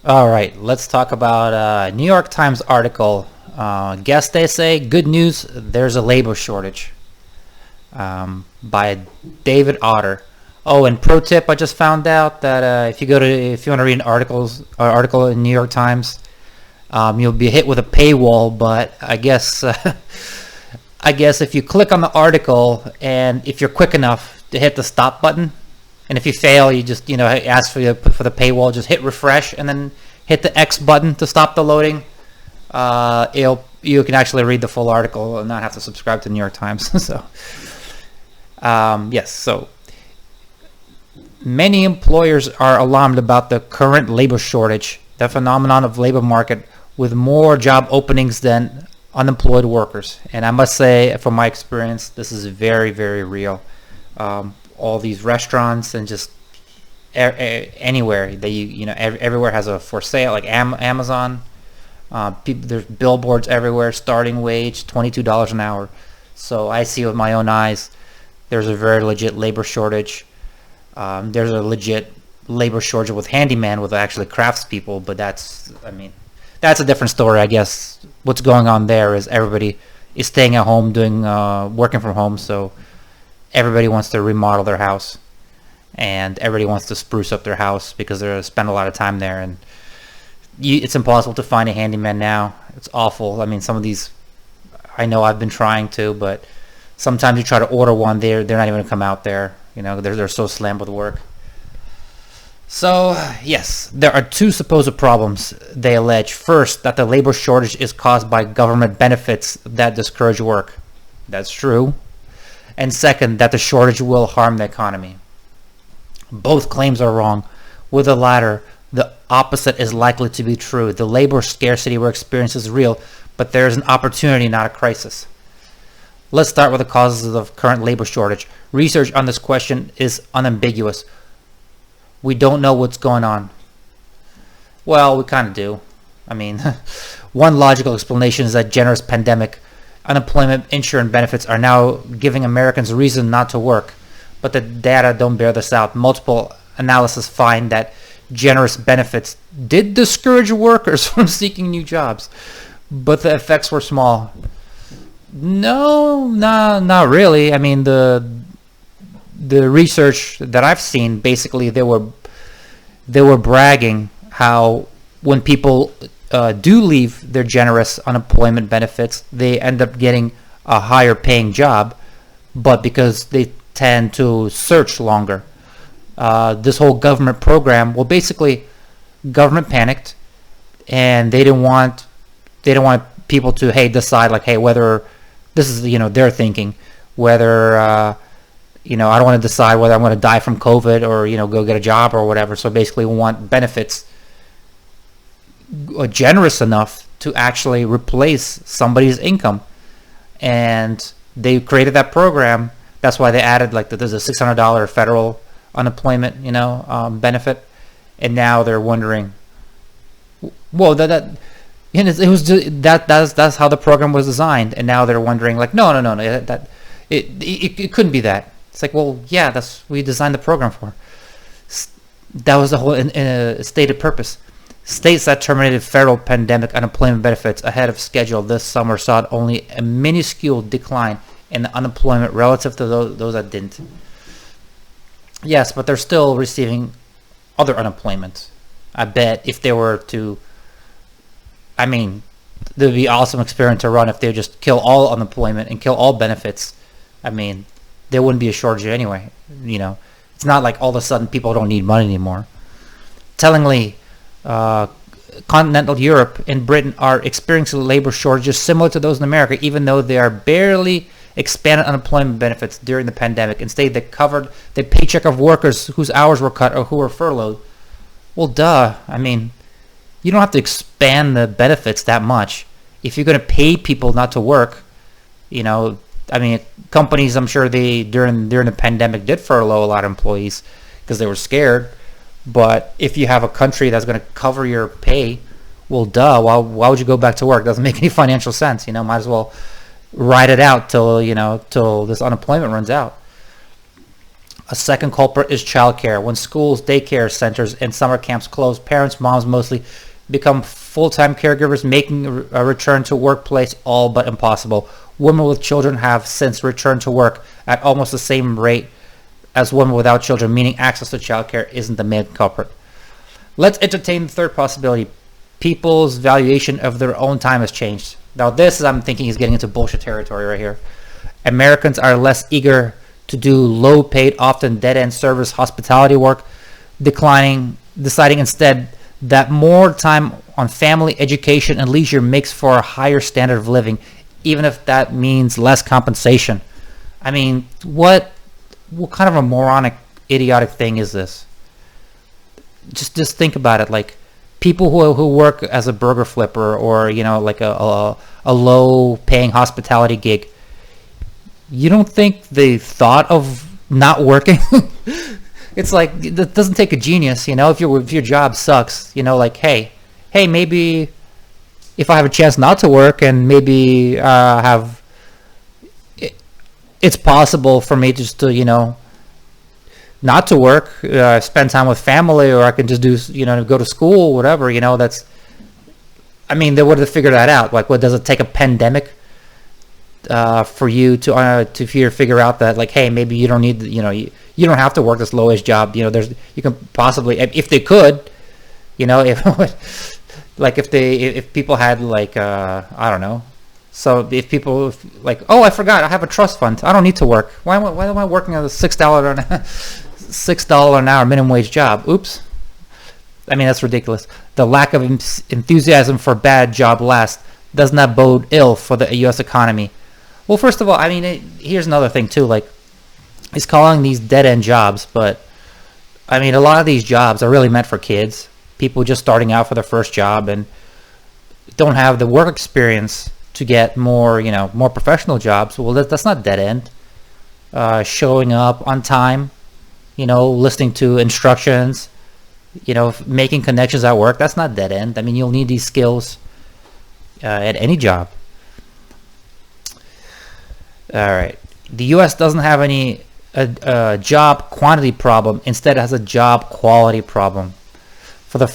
All right, let's talk about a New York Times article. Guess they say good news. There's a labor shortage. By David Autor. Oh, and pro tip: I just found out that if you want to read an article in New York Times, you'll be hit with a paywall. But I guess if you click on the article and if you're quick enough to hit the stop button, and if you fail, you just ask for the paywall. Just hit refresh and then hit the X button to stop the loading. You can actually read the full article and not have to subscribe to the New York Times. So many employers are alarmed about the current labor shortage, the phenomenon of labor market with more job openings than unemployed workers. And I must say, from my experience, this is very, very real. All these restaurants and just anywhere that everywhere has a for sale, like Amazon. There's billboards everywhere. Starting wage $22 an hour. So I see with my own eyes, there's a very legit labor shortage. There's a legit labor shortage with handyman, with actually craftspeople, but that's a different story, I guess. What's going on there is everybody is staying at home, working from home, so everybody wants to remodel their house, and everybody wants to spruce up their house because they spend a lot of time there, and it's impossible to find a handyman now. It's awful. I mean, some of these, I know I've been trying to, but sometimes you try to order one, they're not even going to come out there. They're so slammed with work. So, yes, there are two supposed problems, they allege. First, that the labor shortage is caused by government benefits that discourage work. That's true. And second, that the shortage will harm the economy. Both claims are wrong. With the latter, the opposite is likely to be true. The labor scarcity we're experiencing is real, but there is an opportunity, not a crisis. Let's start with the causes of the current labor shortage. Research on this question is unambiguous. We don't know what's going on. Well, we kind of do. I mean, one logical explanation is that generous pandemic unemployment insurance benefits are now giving Americans reason not to work. But the data don't bear this out. Multiple analyses find that generous benefits did discourage workers from seeking new jobs, but the effects were small. No, not really. I mean, the research that I've seen, basically they were bragging how when people do leave their generous unemployment benefits, they end up getting a higher paying job, but because they tend to search longer. This whole government program, well, basically, government panicked, and they didn't want people to decide whether this is their thinking, whether I don't want to decide whether I'm going to die from COVID or go get a job or whatever. So basically, we want benefits generous enough to actually replace somebody's income, and they created that program. That's why they added there's a $600 federal unemployment benefit, and now they're wondering, well, that's how the program was designed, and now they're wondering no, that it couldn't be that. It's well, yeah, we designed the program for. That was the whole stated purpose. States that terminated federal pandemic unemployment benefits ahead of schedule this summer saw only a minuscule decline in unemployment relative to those that didn't. Yes, but they're still receiving other unemployment. I bet if they were to, there'd be an awesome experiment to run if they just kill all unemployment and kill all benefits. There wouldn't be a shortage anyway. It's not like all of a sudden people don't need money anymore. Tellingly, continental Europe and Britain are experiencing labor shortages similar to those in America, even though they are barely expanded unemployment benefits during the pandemic. Instead, they covered the paycheck of workers whose hours were cut or who were furloughed. Well, duh. You don't have to expand the benefits that much. If you're going to pay people not to work, companies, I'm sure they during the pandemic did furlough a lot of employees because they were scared. But if you have a country that's going to cover your pay, well, duh. Why would you go back to work? It doesn't make any financial sense. Might as well ride it out till this unemployment runs out. A second culprit is childcare. When schools, daycare centers, and summer camps close, parents, moms mostly, become full-time caregivers, making a return to workplace all but impossible. Women with children have since returned to work at almost the same rate as women without children, meaning access to childcare isn't the main culprit. Let's entertain the third possibility. People's valuation of their own time has changed. Now this, I'm thinking, is getting into bullshit territory right here. Americans are less eager to do low-paid, often dead-end service hospitality work, deciding instead that more time on family, education, and leisure makes for a higher standard of living, even if that means less compensation. I mean, what kind of a moronic, idiotic thing is this? Just think about it. Like, people who work as a burger flipper, or like a low-paying hospitality gig, you don't think they thought of not working? It's like, it doesn't take a genius, if your job sucks, like, hey, maybe if I have a chance not to work, and maybe it's possible for me just to, not to work, spend time with family, or I can just do, go to school, whatever, that's, I mean, they would have figured that out. Like, what, does it take a pandemic for you to figure out that, like, hey, maybe you don't need, you don't have to work this low-wage job. You can possibly, if they could, if like if people had, like, I don't know. So if people like, oh, I forgot, I have a trust fund. I don't need to work. Why am I working on a $6 an hour minimum wage job? Oops. I mean, that's ridiculous. The lack of enthusiasm for bad job last does not bode ill for the U.S. economy. Well, first of all, I mean, here's another thing too. Like, he's calling these dead-end jobs, but I mean, a lot of these jobs are really meant for kids, people just starting out for their first job and don't have the work experience to get more, more professional jobs. Well, that's not dead-end. Showing up on time, listening to instructions, making connections at work, that's not dead-end. I mean, you'll need these skills at any job. All right. The U.S. doesn't have any job quantity problem. Instead, it has a job quality problem. For the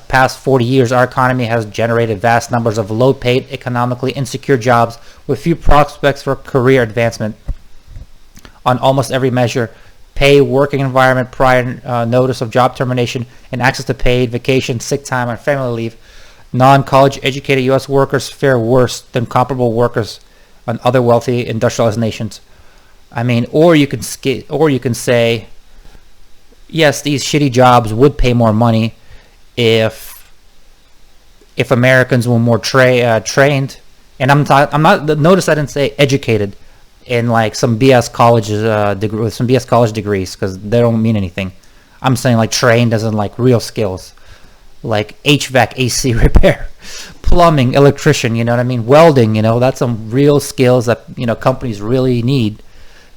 past 40 years, our economy has generated vast numbers of low-paid, economically insecure jobs with few prospects for career advancement. On almost every measure, pay, working environment, prior notice of job termination, and access to paid vacation, sick time, and family leave, non-college educated U.S. workers fare worse than comparable workers on other wealthy industrialized nations. I mean, or you can say, yes, these shitty jobs would pay more money if Americans were more trained. And I'm not. Notice I didn't say educated in like some BS colleges with some BS college degrees, because they don't mean anything. I'm saying like trained as in like real skills, like HVAC, AC repair, plumbing, electrician, you know what I mean? Welding, that's some real skills that, companies really need.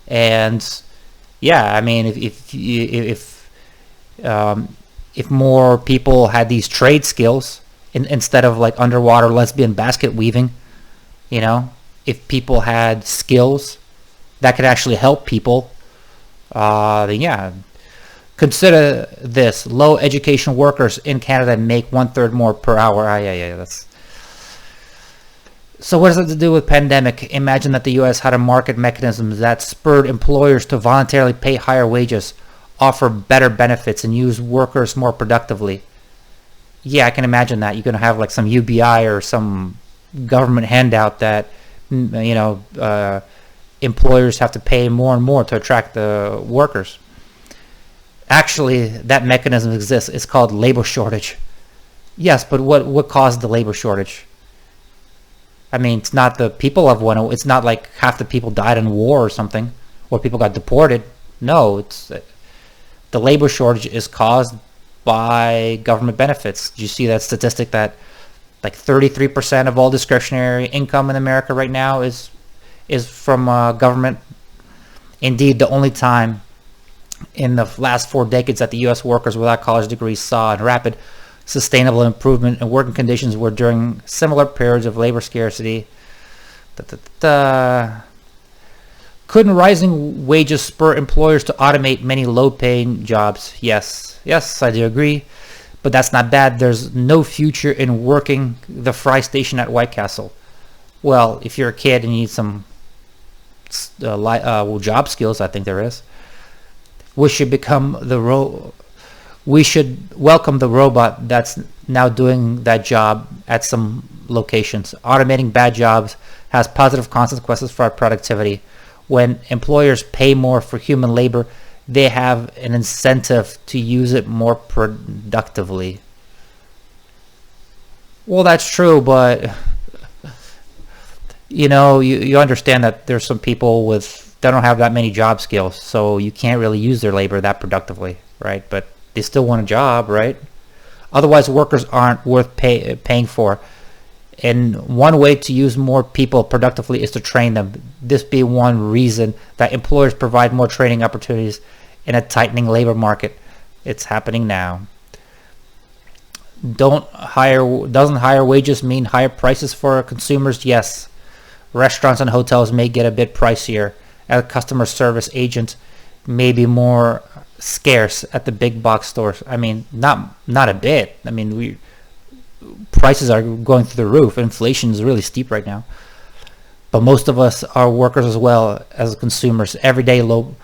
And yeah, I mean, if more people had these trade skills instead of like underwater lesbian basket weaving, if people had skills that could actually help people, then yeah. Consider this: low education workers in Canada make 1/3 more per hour. Yeah, that's. So what does it have to do with pandemic? Imagine that the U.S. had a market mechanism that spurred employers to voluntarily pay higher wages, offer better benefits, and use workers more productively. Yeah, I can imagine that. You're going to have like some UBI or some government handout that, employers have to pay more and more to attract the workers. Actually, that mechanism exists. It's called labor shortage. Yes, but what caused the labor shortage? I mean, it's not the people of one. It's not like half the people died in war or something, or people got deported. No, it's the labor shortage is caused by government benefits. Did you see that statistic that like 33% of all discretionary income in America right now is from government? Indeed, the only time in the last 4 decades that the U.S. workers without college degrees saw a rapid, sustainable improvement in working conditions were during similar periods of labor scarcity. Couldn't rising wages spur employers to automate many low-paying jobs? Yes, I do agree, but that's not bad. There's no future in working the fry station at White Castle. Well, if you're a kid and you need some job skills, I think there is. We should welcome the robot that's now doing that job at some locations. Automating bad jobs has positive consequences for our productivity. When employers pay more for human labor, they have an incentive to use it more productively. Well, that's true, but you understand that there's some people that don't have that many job skills, so you can't really use their labor that productively, right? But they still want a job, right? Otherwise, workers aren't worth paying for. And one way to use more people productively is to train them. This be one reason that employers provide more training opportunities in a tightening labor market. It's happening now. Doesn't higher wages mean higher prices for consumers? Yes. Restaurants and hotels may get a bit pricier. As a customer service agent may be more scarce at the big box stores. I mean, not a bit. I mean, prices are going through the roof. Inflation is really steep right now. But most of us are workers as well as consumers. Everyday low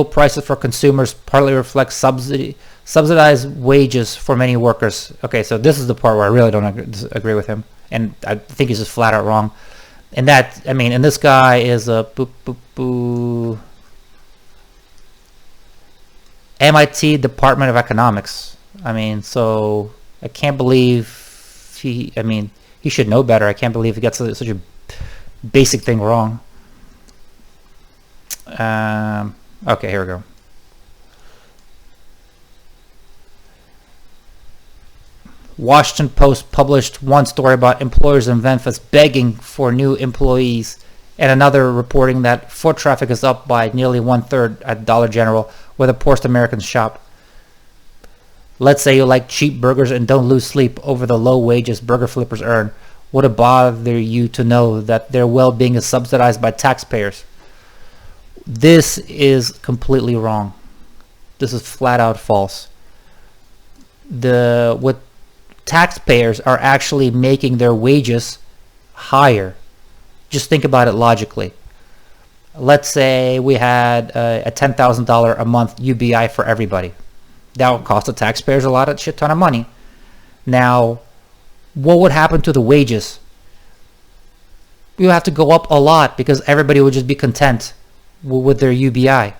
prices for consumers partly reflect subsidized wages for many workers. Okay, so this is the part where I really don't agree with him, and I think he's just flat out wrong. And this guy is a MIT Department of Economics. I mean, so I can't believe he should know better. I can't believe he got such a basic thing wrong. Okay, here we go. Washington Post published one story about employers in Memphis begging for new employees, and another reporting that foot traffic is up by nearly 1/3 at Dollar General, where the poorest Americans shop. Let's say you like cheap burgers and don't lose sleep over the low wages burger flippers earn. Would it bother you to know that their well-being is subsidized by taxpayers? This is completely wrong. This is flat out false. What taxpayers are actually making their wages higher. Just think about it logically. Let's say we had a $10,000 a month UBI for everybody. That would cost the taxpayers a shit ton of money. Now, what would happen to the wages? We would have to go up a lot because everybody would just be content with their UBI.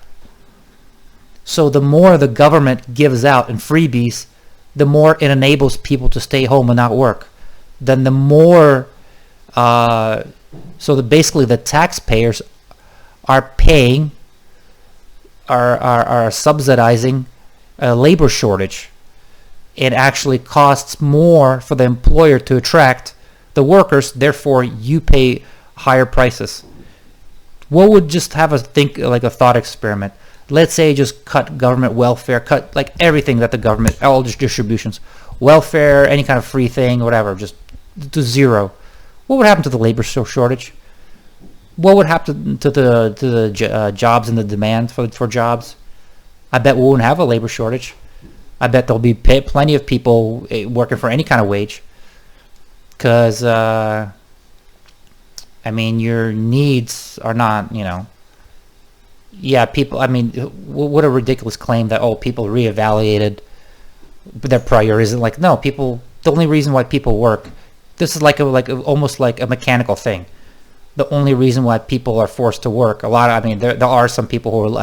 So the more the government gives out in freebies, the more it enables people to stay home and not work. Then the more, basically the taxpayers are paying, are subsidizing a labor shortage. It actually costs more for the employer to attract the workers, therefore you pay higher prices. What would just have us think like a thought experiment? Let's say just cut government welfare, cut like everything that the government, all distributions, welfare, any kind of free thing, whatever, just to zero. What would happen to the labor shortage? What would happen to the jobs and the demand for jobs? I bet we won't have a labor shortage. I bet there'll be plenty of people working for any kind of wage. Because, your needs are not, yeah, people, what a ridiculous claim that, people reevaluated their priorities. Like, no, people, the only reason why people work, this is almost like a mechanical thing. The only reason why people are forced to work, there are some people who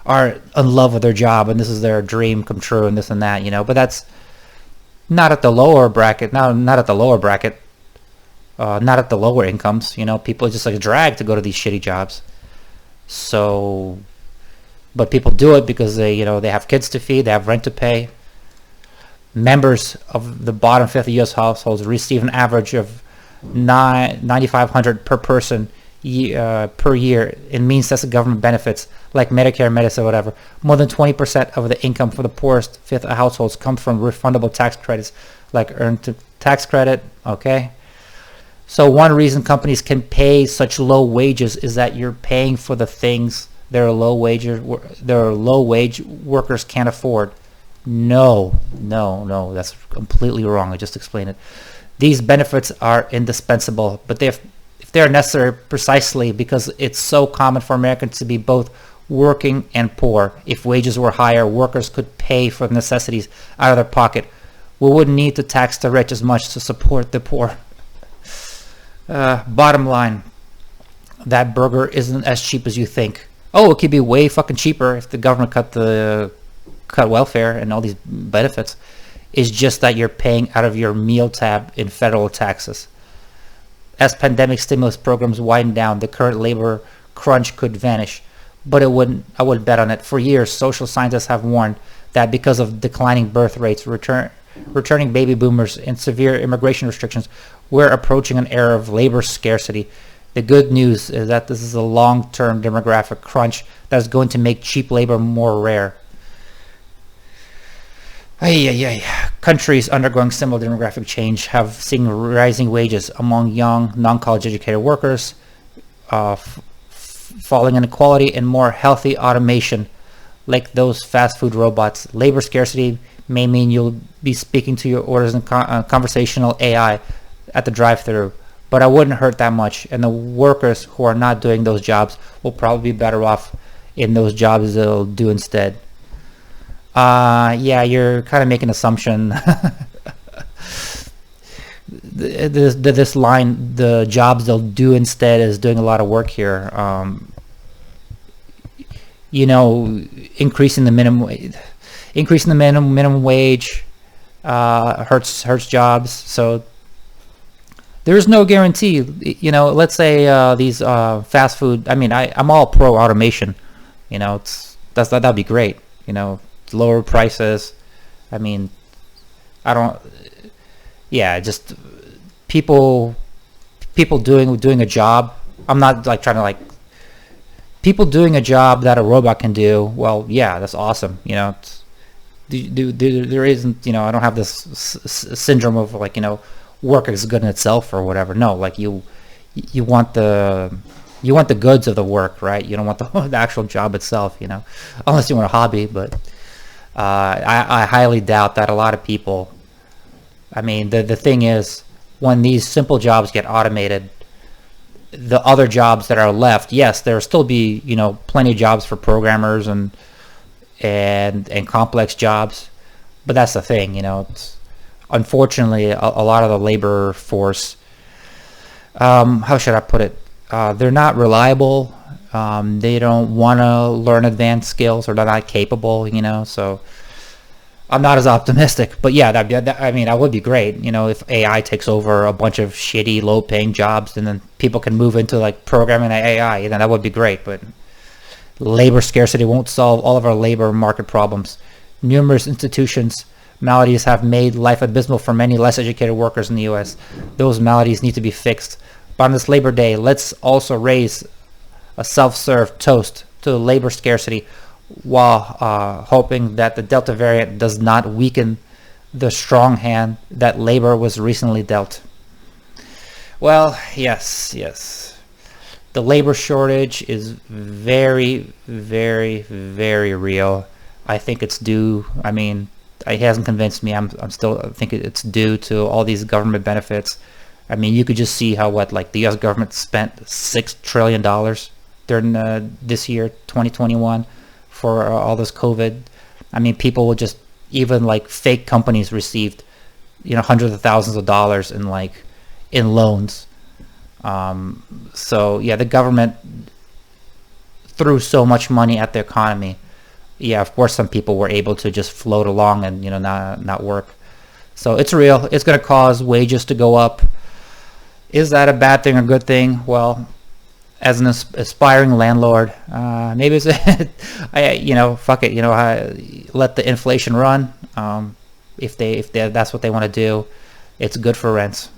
are in love with their job and this is their dream come true and this and that, but that's not at the lower bracket, not at the lower bracket, not at the lower incomes, people are just like a drag to go to these shitty jobs. So, but people do it because they have kids to feed, they have rent to pay. Members of the bottom fifth of U.S. households receive an average of $9,500 per person per year in means-tested government benefits like Medicare, Medicare, whatever. More than 20% of the income for the poorest fifth of households come from refundable tax credits like earned tax credit. Okay. So one reason companies can pay such low wages is that you're paying for the things their low wage workers can't afford. No, no, no, that's completely wrong. I just explained it. These benefits are indispensable, but if they're necessary precisely because it's so common for Americans to be both working and poor. If wages were higher, workers could pay for necessities out of their pocket. We wouldn't need to tax the rich as much to support the poor. Bottom line, that burger isn't as cheap as you think. Oh, it could be way fucking cheaper if the government cut welfare and all these benefits. It's just that you're paying out of your meal tab in federal taxes. As pandemic stimulus programs wind down, the current labor crunch could vanish, but I wouldn't bet on it. For years, social scientists have warned that because of declining birth rates, returning baby boomers, and severe immigration restrictions, we're approaching an era of labor scarcity. The good news is that this is a long-term demographic crunch that is going to make cheap labor more rare. Countries undergoing similar demographic change have seen rising wages among young, non-college educated workers, falling inequality, and more healthy automation, like those fast food robots. Labor scarcity may mean you'll be speaking to your orders in conversational AI at the drive-thru, but I wouldn't hurt that much, and the workers who are not doing those jobs will probably be better off in those jobs they'll do instead. You're kind of making an assumption. This line, the jobs they'll do instead, is doing a lot of work here. Increasing the minimum wage hurts jobs. So there's no guarantee. Let's say these fast food. I mean, I'm all pro automation. That'd be great. Lower prices. I mean, just people doing a job. I'm not like trying to people doing a job that a robot can do. Well, yeah, that's awesome. There isn't, I don't have this syndrome of work is good in itself or whatever. No, you want the goods of the work, right? You don't want the actual job itself, unless you want a hobby. But I highly doubt that a lot of people. I mean, the thing is, when these simple jobs get automated, the other jobs that are left, yes, there'll still be plenty of jobs for programmers and complex jobs, but that's the thing. Unfortunately, a lot of the labor force, how should I put it? They're not reliable. They don't want to learn advanced skills, or they're not capable, so I'm not as optimistic. But yeah, that would be great, if AI takes over a bunch of shitty, low-paying jobs, and then people can move into programming AI, that would be great. But labor scarcity won't solve all of our labor market problems. Numerous maladies have made life abysmal for many less educated workers in the U.S. Those maladies need to be fixed. But on this Labor Day, let's also raise a self-serve toast to labor scarcity, while hoping that the Delta variant does not weaken the strong hand that labor was recently dealt. Well, yes. The labor shortage is very, very, very real. I think it's due. I mean, it hasn't convinced me. I'm still think it's due to all these government benefits. I mean, you could just see how the U.S. government spent $6 trillion during this year, 2021, for all this COVID. I mean, people will just, even fake companies received, hundreds of thousands of dollars in loans. So yeah, the government threw so much money at the economy. Yeah, of course, some people were able to just float along and not work. So it's real. It's going to cause wages to go up. Is that a bad thing or good thing? Well, as an aspiring landlord, maybe it's fuck it. Let the inflation run. If that's what they want to do, it's good for rents.